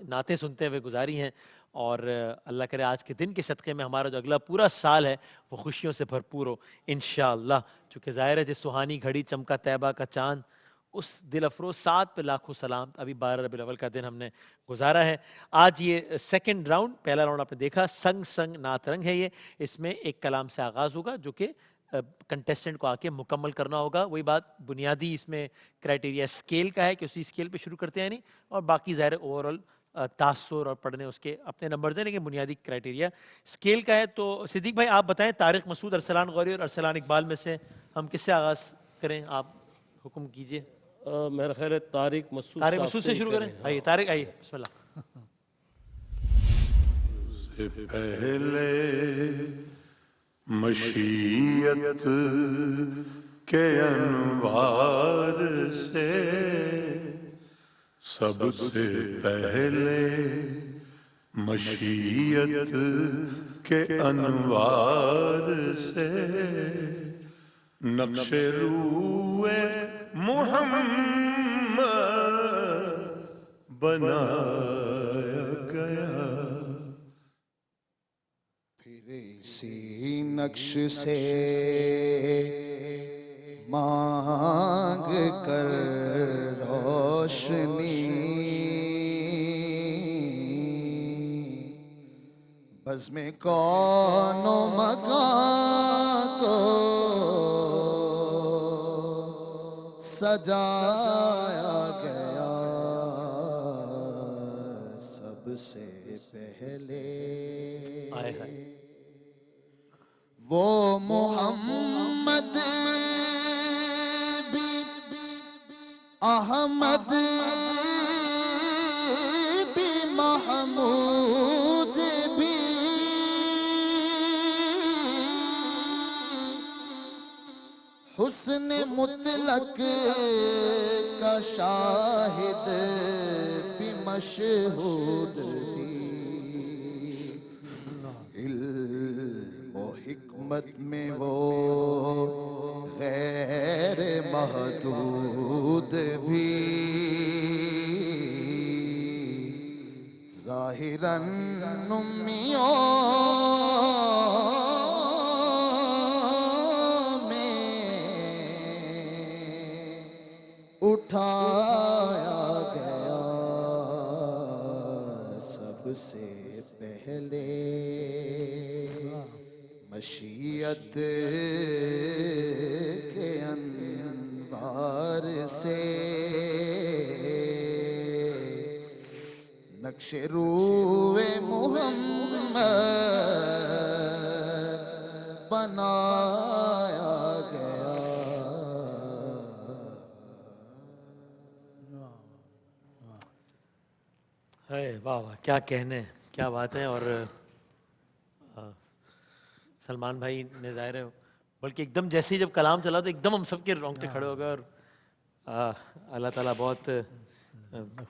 S1: नातें सुनते हुए गुजारी हैं, और अल्लाह करे आज के दिन के सदक़े में हमारा जो अगला पूरा साल है वो खुशियों से भरपूर हो इंशाअल्लाह। चूँकि ज़ाहिर है जिस सुहानी घड़ी चमका तैबा का चाँद, उस दिल अफरोज़ साथ पे लाखों सलाम। अभी 12 रबीउल अव्वल का दिन हमने गुजारा है। आज ये सेकंड राउंड, पहला राउंड आपने देखा, संग संग नात रंग है ये। इसमें एक कलाम से आगाज़ होगा जो कि कंटेस्टेंट को आके मुकम्मल करना होगा। वही बात बुनियादी इसमें क्राइटेरिया स्केल का है कि उसी स्केल पे शुरू करते हैं नहीं, और बाकी ज़ाहिर ओवरऑल تاثر اور پڑھنے اس کے اپنے نمبرز ہیں، لیکن بنیادی کرائٹیریا اسکیل کا ہے. تو صدیق بھائی آپ بتائیں، طارق مسعود، ارسلان غوری اور ارسلان اقبال میں سے ہم کس سے آغاز کریں؟ آپ حکم کیجئے.
S2: میرا خیال ہے طارق مسعود
S1: طارق
S2: صاحب
S1: مسعود سے
S2: ہی
S1: شروع کریں. آئیے طارق، آئیے، بسم اللہ.
S7: سے پہلے مشیت کے انوار سے، سب سے پہلے مشیت کے انوار سے، نقش روئے محمد بنایا گیا.
S5: پھر اسی نقش سے مانگ کر روشنی، بزم کون و مکان کو سجایا گیا. سب سے پہلے
S1: آئے ہائے.
S5: وہ محمد بھی احمد بھی محمود بھی، حسن مطلق کا شاہد بھی مشہود بھی، علم و حکمت میں وہ غیر محدود بھی، ظاہراً امیوں میں اٹھایا گیا. سب سے پہلے مشیت کے انوار سے، نقش روئے محمد بنایا گیا.
S1: واہ واہ، کیا کہنے، کیا بات ہے. اور سلمان بھائی نے ظاہر ہے بلکہ ایک دم جیسے ہی جب کلام چلا تو ایک دم ہم سب کے رونگٹے کھڑے ہو گئے. اور اللہ تعالیٰ بہت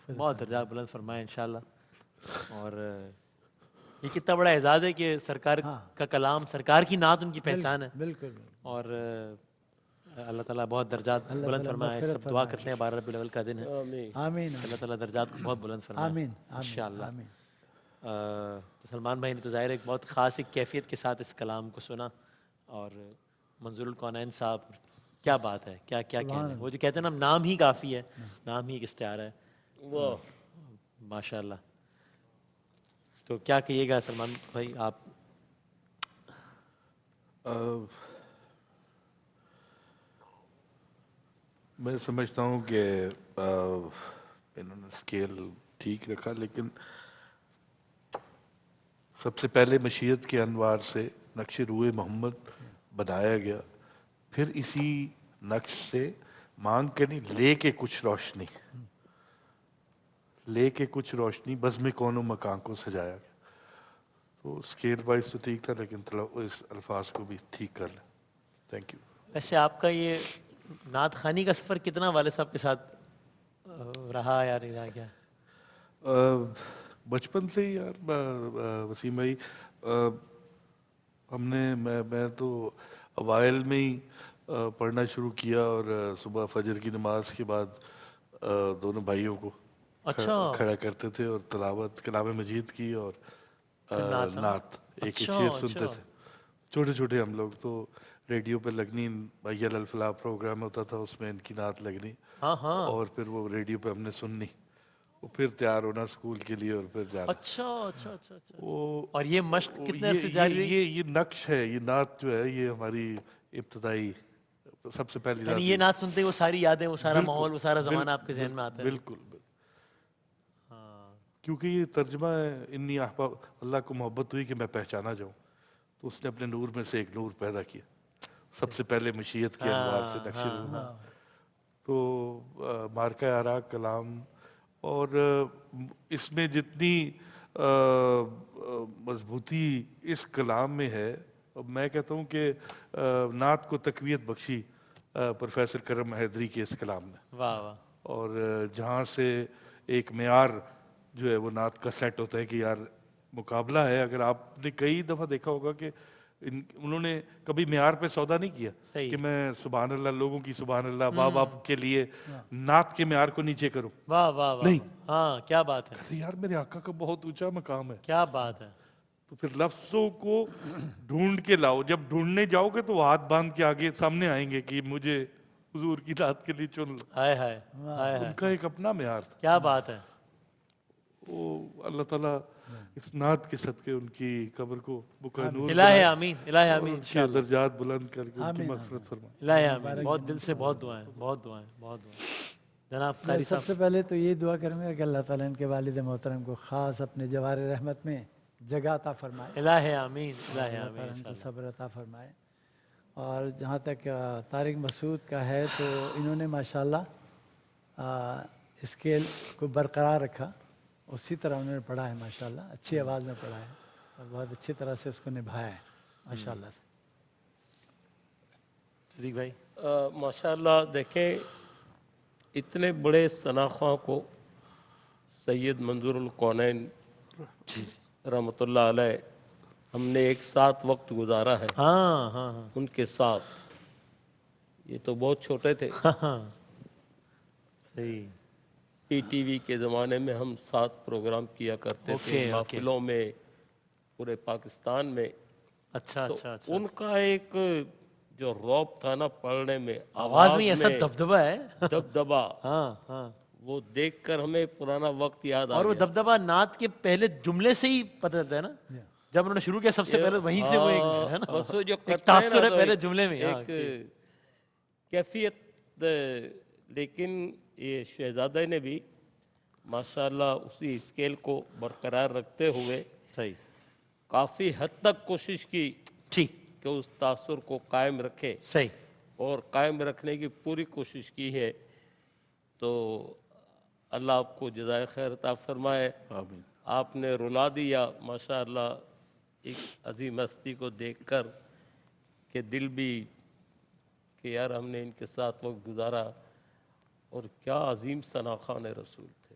S1: بہت درجات بلند فرمائے انشاءاللہ. اور یہ کتنا بڑا اعزاز ہے کہ سرکار کا کلام، سرکار کی نعت ان کی پہچان ہے.
S3: بالکل.
S1: اور اللہ تعالیٰ بہت درجات بلند فرمائے. سب دعا کرتے ہیں 12 ربیع الاول کا دن ہے،
S3: آمین.
S1: اللہ تعالیٰ درجات کو بہت بلند فرمائے
S3: آمین.
S1: انشاءاللہ.
S3: آمین.
S1: تو سلمان بھائی نے تو ظاہر ایک بہت خاص ایک کیفیت کے ساتھ اس کلام کو سنا. اور منظور الکونین صاحب، کیا بات ہے، کیا کیا کہنے. وہ جو کہتے ہیں نا نام ہی کافی ہے، نام ہی ایک استعارہ ہے.
S2: واہ،
S1: ماشاء اللہ. تو کیا کہیے گا سلمان بھائی آپ؟
S4: میں سمجھتا ہوں کہ انہوں نے اسکیل ٹھیک رکھا، لیکن سب سے پہلے مشیت کے انوار سے نقش روئے محمد بنایا گیا، پھر اسی نقش سے مانگ کے نہیں، لے کے کچھ روشنی، لے کے کچھ روشنی بزم کون و مکان کو سجایا گیا. تو اسکیل وائز تو ٹھیک تھا، لیکن اس الفاظ کو بھی ٹھیک کر لیں. Thank you.
S1: ویسے آپ کا یہ نعت خوانی کا سفر کتنا والد صاحب کے ساتھ رہا یا نہیں رہا کیا؟
S4: بچپن سے ہی یار وسیم بھائی، ہم نے میں تو اوائل میں ہی پڑھنا شروع کیا، اور صبح فجر کی نماز کے بعد دونوں بھائیوں کو کھڑا کرتے تھے اور تلاوت کلام مجید کی اور نعت ایک ایک شعر سنتے تھے. چھوٹے چھوٹے ہم لوگ تو ریڈیو پہ لگنی، بھیا الفلاح پروگرام ہوتا تھا، اس میں ان کی نعت لگنی، اور پھر وہ ریڈیو پہ ہم نے سننی، پھر تیار ہونا اسکول کے لیے اور پھر جانا.
S1: اچھا. اور یہ مشق کتنے عرصے جاری رہی؟
S4: یہ نقش ہے، یہ نعت جو ہے یہ ہماری ابتدائی سب سے پہلی
S1: یعنی یہ نعت سنتے ہی وہ ساری یادیں، وہ سارا ماحول، وہ سارا زمانہ آپ کے ذہن میں آتا ہے.
S4: بالکل. क्योंकि ये तर्जमा है इन्नी अहबा, अल्लाह को मोहब्बत हुई कि मैं पहचाना जाऊं, तो उसने अपने नूर में से एक नूर पैदा किया, सबसे पहले मशीयत के अनवार से नक्श रूह। तो मार्का आरा कलाम और इसमें जितनी मजबूती इस कलाम में है, मैं कहता हूँ कि नात को तकवीत बख्शी प्रोफेसर करम हैदरी के इस कलाम ने।
S1: वाह वाह।
S4: और जहाँ से एक मेयार जो है वो नात का सेट होता है कि यार मुकाबला है। अगर आपने कई दफ़ा देखा होगा कि उन्होंने कभी मेयार पे सौदा नहीं किया कि मैं सुभान अल्लाह, लोगों की सुभान अल्लाह वाह वाह के लिए नात के मेयार को नीचे करूं।
S1: वाह वाह वाह।
S4: नहीं,
S1: हाँ क्या बात है,
S4: कहते यार मेरे आका का बहुत ऊंचा मकाम है।
S1: क्या बात है।
S4: तो फिर लफ्ज़ों को ढूंढ के लाओ, जब ढूंढने जाओगे तो वो हाथ बांध के आगे सामने आएंगे कि मुझे हुजूर की नात के लिए चुन लो।
S1: हाय हाय हाय हाय,
S4: उनका एक अपना मेयार था।
S1: क्या बात है।
S4: वो अल्लाह ताला इस नात के सदके उनकी कब्र को बुका नूर
S1: इलाही आमीन, इलाही आमीन,
S4: के दर्जात बुलंद करके उनकी मग़फ़िरत फरमाए।
S1: इलाही आमीन। बहुत दिल से बहुत दुआएं, बहुत दुआएं, बहुत दुआएं। जनाब
S3: मैं
S1: कारी साहब,
S3: सबसे पहले तो ये दुआ करूँगा कि अल्लाह ताला इनके वालिद मोहतरम को ख़ास अपने जवार रहमत में जगह अता फरमाए,
S1: इलाही आमीन, इलाही
S3: अल्लाह
S1: आमीन
S3: ताला इनको
S1: इंशाअल्लाह।
S3: सब्र अता फरमाए। और जहाँ तक तारिक मसूद का है तो इन्होंने माशाल्लाह स्केल को बरकरार रखा, उसी तरह उन्होंने पढ़ा है माशाल्लाह, अच्छी आवाज़ में पढ़ा है और बहुत अच्छी तरह से उसको निभाया है माशाल्लाह से।
S1: सिद्दीक भाई,
S2: माशाल्लाह देखें, इतने बड़े सनाखा को सैयद मंजूरुल कौनैन रहमतुल्लाह अलैह हमने एक साथ वक्त गुजारा है
S1: हाँ हाँ हाँ
S2: उनके साथ। ये तो बहुत छोटे थे,
S1: हाँ, सही।
S2: पीटीवी के ज़माने में हम साथ प्रोग्राम किया करते
S1: ओके,
S2: थे,
S1: ओके।
S2: महफिलों में पूरे पाकिस्तान में।
S1: अच्छा
S2: तो
S1: अच्छा अच्छा।
S2: उनका एक जो रौब था ना पढ़ने में,
S1: आवाज में ऐसा दबदबा है।
S2: दबदबा,
S1: हाँ हाँ।
S2: वो देखकर हमें पुराना वक्त याद आ
S1: और वो
S2: गया।
S1: दबदबा नात के पहले जुमले से ही पता चलता है ना, जब उन्होंने शुरू किया सबसे पहले वहीं से वो एक है ना,
S2: बस वो जो
S1: एक
S2: करते हैं ना,
S1: तासुर है
S2: तो
S1: पहले
S2: एक-
S1: जुमले में। हाँ,
S2: एक कैफियत। लेकिन ये शहजादा ने भी माशाल्लाह उसी स्केल को बरकरार रखते हुए
S1: सही,
S2: काफ़ी हद तक कोशिश की
S1: ठीक,
S2: कि उस तासुर को कायम रखे,
S1: सही।
S2: और कायम रखने की पूरी कोशिश की है। तो अल्लाह आपको जज़ाए खैर अता फरमाए।
S4: आमीन।
S2: आपने रुला दिया माशाअल्लाह एक अजीम हस्ती को देखकर कि दिल भी कि यार हमने इनके साथ वक्त गुजारा, और क्या अजीम सनाखान रसूल थे।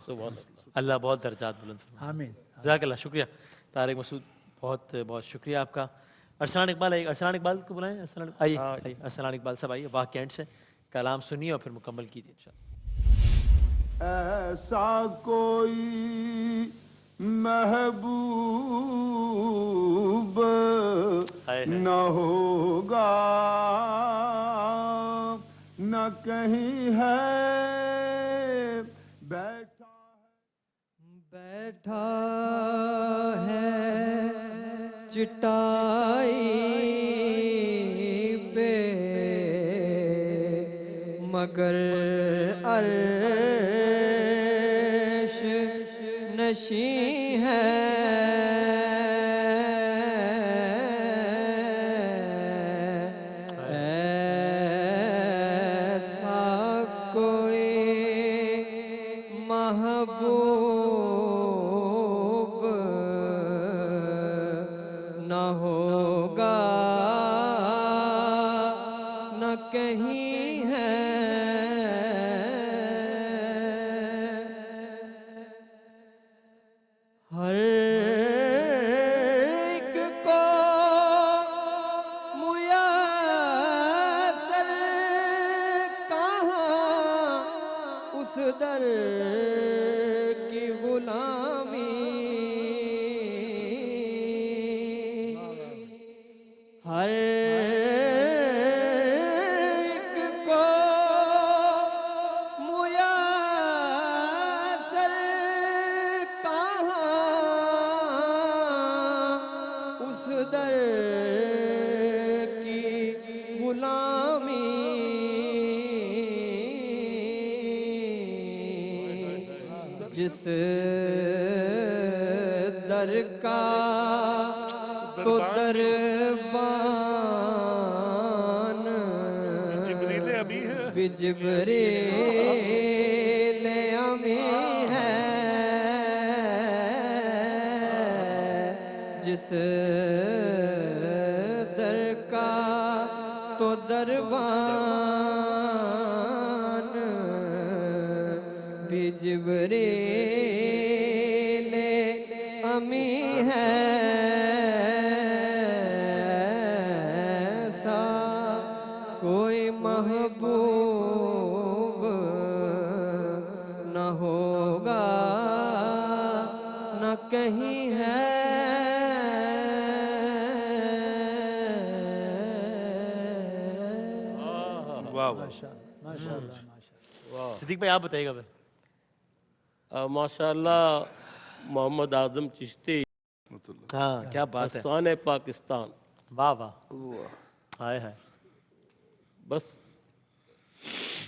S2: सुभान अल्लाह।
S1: अल्लाह बहुत दर्जात बुलंद फरमाए।
S3: आमीन।
S1: जज़ाकल्लाह, शुक्रिया तारिक मसूद, बहुत बहुत शुक्रिया आपका। अरसलान इकबाल आइए, अरसलान इकबाल को बुलाएं। अरसलान आइए, आइए अरसलान इकबाल साहब आइए, वाह कैंट से कलाम सुनिए और फिर मुकम्मल कीजिए इंशाअल्लाह।
S7: ऐसा कोई महबूब
S1: हाय हाय।
S7: न होगा, न कहीं है बैठा
S5: बैठा है चटाई पे, मगर अर्श नशी है। ऐसा कोई महबूब न होगा, न कहीं है। हर एक को मुयस्सर कहाँ उस दर की गुलामी। हर एक को मुयस्सर कहाँ उस दर की गुलामी। जिस दर का तो दरबान जिब्रील अमी है जिस दर का तो दरबान भी जिब्रील अमी है सा कोई महबूब न होगा न कहीं है
S3: माशाअल्लाह माशाअल्लाह माशाअल्लाह।
S1: सिद्दीक भाई आप बताइएगा भाई।
S2: माशाल्लाह मोहम्मद आजम चिश्ती
S1: हाँ क्या बात है,
S2: हसन पाकिस्तान।
S1: वाह वाह, हाय हाय।
S2: बस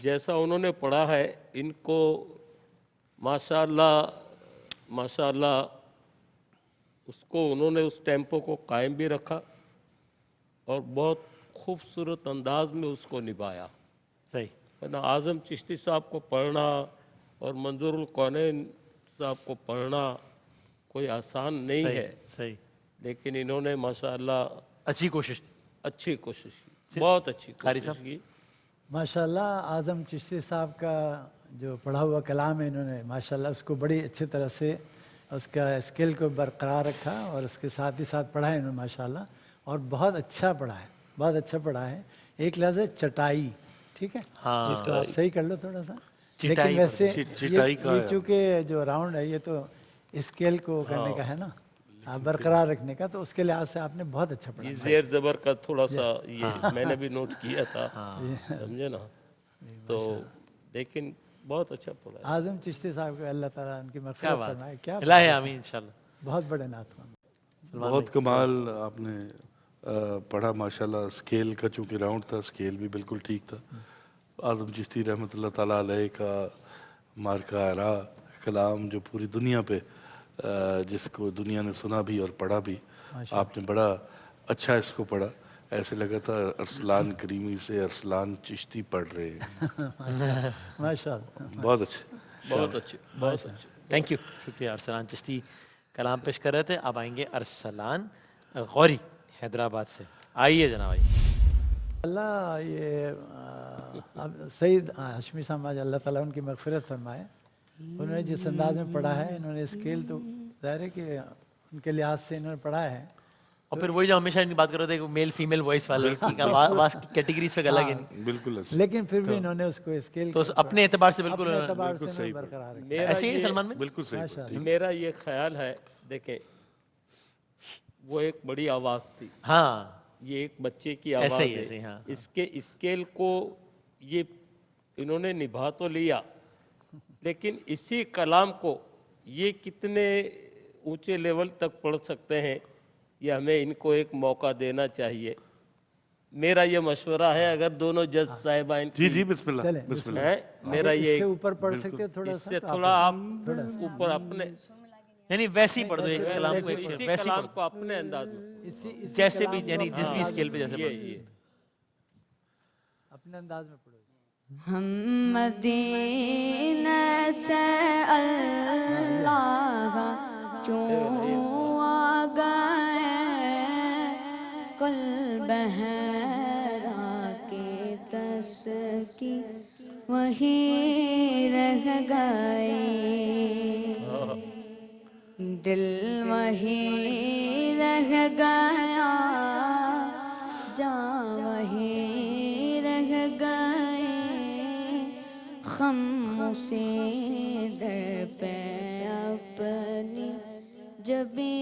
S2: जैसा उन्होंने पढ़ा है इनको माशाल्लाह माशाल्लाह उसको उन्होंने उस टेम्पो को कायम भी रखा और बहुत खूबसूरत अंदाज में उसको निभाया।
S1: सही,
S2: वरना आज़म चिश्ती साहब को पढ़ना और मंजूरुल कौनैन साहब को पढ़ना कोई आसान नहीं
S1: सही
S2: है,
S1: सही,
S2: लेकिन इन्होंने माशाल्लाह
S1: अच्छी कोशिश की।
S2: अच्छी कोशिश की, बहुत अच्छी
S1: कारी
S2: कोशिश
S1: साहब।
S2: की।
S3: माशाल्लाह आज़म चिश्ती साहब का जो पढ़ा हुआ कलाम है इन्होंने माशाल्लाह उसको बड़ी अच्छी तरह से उसका स्किल को बरकरार रखा और उसके साथ ही साथ पढ़ा है इन्होंने माशाल्लाह, और बहुत अच्छा पढ़ा है, बहुत अच्छा पढ़ा है। एक लफ्ज़ है चटाई, ठीक है,
S1: हाँ,
S3: जिसको आप सही कर लो थोड़ा सा।
S1: चिटाई
S3: लेकिन वैसे
S4: चिटाई का
S3: ये
S4: है।
S3: चूँकि जो राउंड है ये तो स्केल को करने का है ना, बरकरार रखने का, तो उसके लिहाज से आपने बहुत अच्छा पढ़ा।
S2: ये जेर जबर का थोड़ा सा ये मैंने भी नोट किया था, समझे ना, तो लेकिन बहुत अच्छा पढ़ा है।
S3: आज़म चिश्ती साहब को अल्लाह ताला उनकी
S1: क्या
S3: मग़फ़िरत
S1: बात
S3: फरमाए।
S1: है,
S3: क्या
S1: इलाही आमीन इंशाल्लाह।
S3: बहुत बड़े नातवान।
S4: बहुत कमाल आपने पढ़ा माशाल्लाह। स्केल का चूँकि राउंड था, स्केल भी बिल्कुल ठीक था। आज़म चिश्ती रहमतुल्लाह ताला अलैह का मार्का आरा कलाम जो पूरी दुनिया पे जिसको दुनिया ने सुना भी और पढ़ा भी, आपने बड़ा अच्छा इसको पढ़ा। ऐसे लगा था अरसलान करीमी से अरसलान चिश्ती पढ़ रहे हैं।
S3: माशाअल्लाह।
S2: बहुत
S4: बहुत अच्छे।
S2: अच्छे, बहुत अच्छे।
S1: थैंक यू, शुक्रिया। अरसलान चिश्ती कलाम पेश कर रहे थे। अब आएंगे अरसलान गौरी हैदराबाद से। आइए जनाब भाई।
S3: अल्लाह ये अब सईद हाशमी साहब अल्लाह ताला उनकी मग़फ़िरत फरमाए। उन्होंने जिस अंदाज में पढ़ा है, इन्होंने स्केल तो ज़ाहिर है कि उनके लिहाज से इन्होंने पढ़ा है।
S1: और फिर वही जो हमेशा इनकी बात कर रहे थे, मेल फीमेल वॉइस वाले की आवाज़ की कैटेगरीज पे अलग है,
S4: बिल्कुल अच्छे।
S3: लेकिन फिर भी इन्होंने उसको स्केल
S1: तो अपने एतबार से बिल्कुल
S3: अपने एतबार से इन्होंने बरकरार रखा।
S2: मेरा
S1: ऐसे ही
S2: ये-
S1: सलमान में।
S4: बिल्कुल सही बात।
S2: मेरा ये ख्याल है, देखें वो एक बड़ी आवाज़ थी,
S1: हाँ
S2: ये एक बच्चे की
S1: ऐसे
S2: आवाज़
S1: ही,
S2: है।
S1: ऐसे ही, हाँ, हाँ।
S2: इसके स्केल को ये इन्होंने निभा तो लिया, लेकिन इसी कलाम को ये कितने ऊंचे लेवल तक पढ़ सकते हैं, ये हमें इनको एक मौका देना चाहिए। मेरा ये मशवरा है, अगर दोनों जज साहिबाइन
S4: जी जी बिस्मिल्लाह
S3: चलें,
S4: बिस्मिल्लाह।
S2: हैं, मेरा ये
S3: इससे ऊपर पढ़ सकते हो थोड़ा सा,
S2: इससे
S3: तो
S2: थोड़ा आप ऊपर अपने
S1: यानी वैसे ही पढ़ दो, एक कलाम को एक
S2: इसी
S1: वैसे ही
S2: कलाम
S1: पढ़
S2: को अपने अंदाज में
S3: इसी
S1: जैसे भी,
S3: कलाम को
S1: यानी जिस भी
S3: अपने
S1: स्केल पे जैसे
S2: ये
S1: पढ़
S2: ये
S3: अपने अंदाज में पढ़ो।
S6: हम मदीने से अल्लाह क्यों आ गए, कल बहरा के तस्की वहीं रह गई, दिल वहीं रह गया, जा वहीं रह गए, खामोशी दर पे अपनी जबी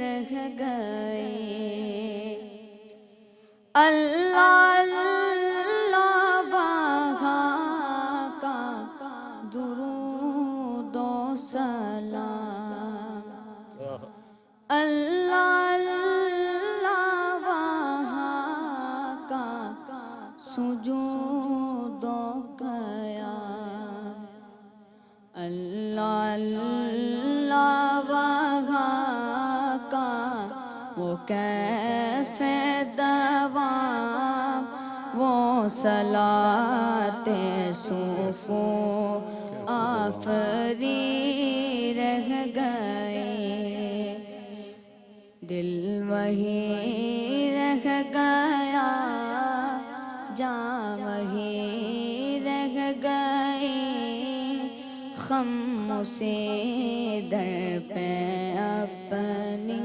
S6: रह गए। अल्लाह अल्लाह वहाँ का दुरूद और सलाम, अल्लाह अल्लाह वहाँ का सुजूद और क़याम, अल्लाह کیف دوام وہ صلاۃ صوفو آفری رہ گئے، دل وہی رہ گیا، جاں وہی رہ گئے، خم سے در پہ اپنی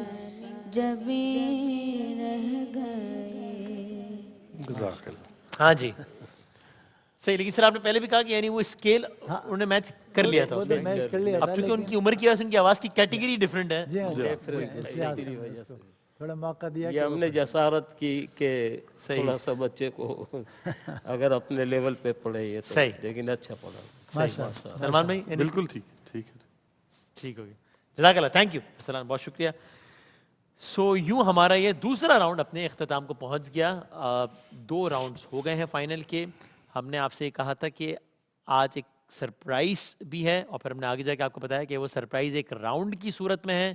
S6: جبیں رہ گئے۔
S4: جزاک اللہ۔
S1: ہاں جی صحیح، لیکن سر آپ نے پہلے بھی کہا کہ یعنی وہ اسکیل انہوں نے میچ کر لیا تھا
S3: وہ
S1: اس
S3: تو
S1: میں،
S3: میچ کر لیا
S1: اب
S3: تھا،
S1: چونکہ ان
S3: لیکن
S1: کی عمر کی وجہ سے ان کی آواز کی کیٹیگری ڈیفرنٹ ہے۔
S3: جی ہاں تھوڑا موقع دیا
S2: یہ ہم نے جسارت کی کہ تھوڑا سا بچے کو اگر اپنے لیول پہ پڑھے یہ تو،
S1: صحیح،
S2: لیکن اچھا پڑھا۔
S1: سلمان بھائی
S4: بالکل ٹھیک ہے۔
S1: ٹھیک ہو گیا، جزاک اللہ، تھینک یو سلام، بہت شکریہ۔ سو یوں ہمارا یہ دوسرا راؤنڈ اپنے اختتام کو پہنچ گیا، 2 راؤنڈز ہو گئے ہیں فائنل کے۔ ہم نے آپ سے کہا تھا کہ آج ایک سرپرائز بھی ہے، اور پھر ہم نے آگے جا کے آپ کو بتایا کہ وہ سرپرائز ایک راؤنڈ کی صورت میں ہے۔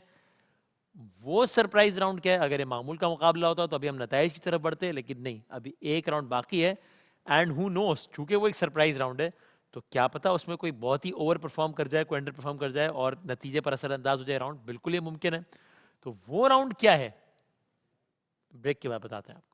S1: وہ سرپرائز راؤنڈ کیا ہے؟ اگر یہ معمول کا مقابلہ ہوتا تو ابھی ہم نتائج کی طرف بڑھتے، لیکن نہیں، ابھی ایک راؤنڈ باقی ہے، اینڈ ہو نوز، چونکہ وہ ایک سرپرائز راؤنڈ ہے تو کیا پتہ اس میں کوئی بہت ہی اوور پرفارم کر جائے، کوئی انڈر پرفارم کر جائے اور نتیجے پر اثر انداز ہو جائے راؤنڈ، بالکل یہ ممکن ہے۔ تو وہ راؤنڈ کیا ہے، بریک کے بعد بتاتے ہیں آپ کو۔